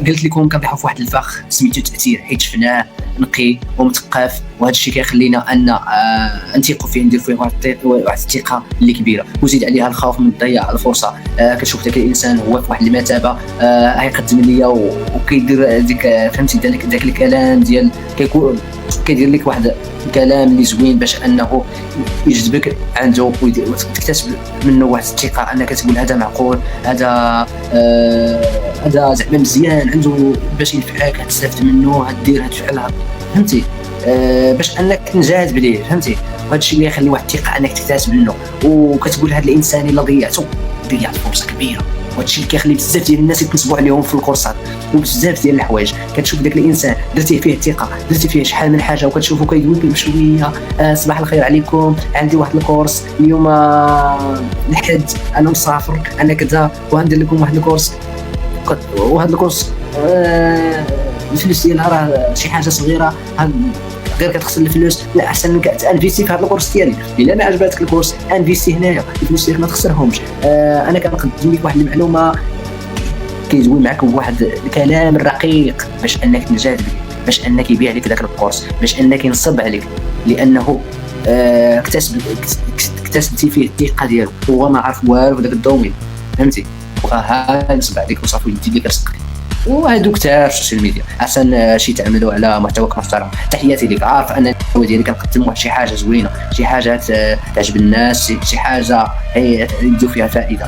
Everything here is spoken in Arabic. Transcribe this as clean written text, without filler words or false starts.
قلت لكم كنطيحوا في واحد الفخ سميتو التاثير، حيت شفناه نقي ومثقف، وهذا الشيء كيخلينا ان نثيقوا فيه، ندير فيه واحد الثقه اللي كبيره، وزيد عليها الخوف من ضياع الفرصه. كتشوف ذاك الانسان هو في واحد المثابه، غيقدم ليا وكيدير ديك فهمتي داك الكلام ديال كيدير لك واحد الكلام اللي زوين باش انه يجذبك عنده وتكتسب منه واحد الثقه، انك تقول هذا معقول، هذا زعما مزيان عنده باش ينفعك، تستافد منه، دير هاد الفعل، فهمتي؟ باش انك تنجذب ليه، فهمتي؟ وهذا الشيء اللي يخلي واحد الثقه انك تكتسب منه، وكتقول هذا الانسان الا ضيعت فرصه كبيره. وهذا الشيء اللي كيخلي بزاف ديال الناس يتنصبوا عليهم في الكورسات، وبزاف ديال الحوايج كتشوف داك الانسان درتيه فيه الثقه، درتي فيه شحال من حاجه، وكتشوفو كيقول لك بشويه صباح الخير عليكم، عندي واحد الكورس اليوم الحد، انا مسافر، انا كذا، وغندير لكم واحد الكورس، وهذا الكورس الفلوس ديالها راه شي حاجه صغيره، غير كتخسر الفلوس، لا احسن انك تانفيستي في هذا الكورس ديالي. الا ما عجباتك الكورس انفيستي هنايا، الفلوس ديالك ما تخسرهمش. انا كنقدم لك واحد المعلومه كيزوي معك بواحد الكلام الرقيق باش انك تنجذب، باش انك يبيع لك ذاك الكورس، باش انك ينصب عليك، لانه اكتسبتي فيه الثقه ديالو، هو ما عارف والو في ذاك الدومين، فهمتي؟ وها نصب عليك وصافي يدي لك رزقك. وهادو كتار في السوشيال ميديا، احسن شي تعملوا على محتواك محترم. تحياتي لك، عارف ان المحتوى ديالي كنقدم واحد شي حاجه زوينه، شي حاجه تعجب الناس، شي حاجه يدوا فيها فائده.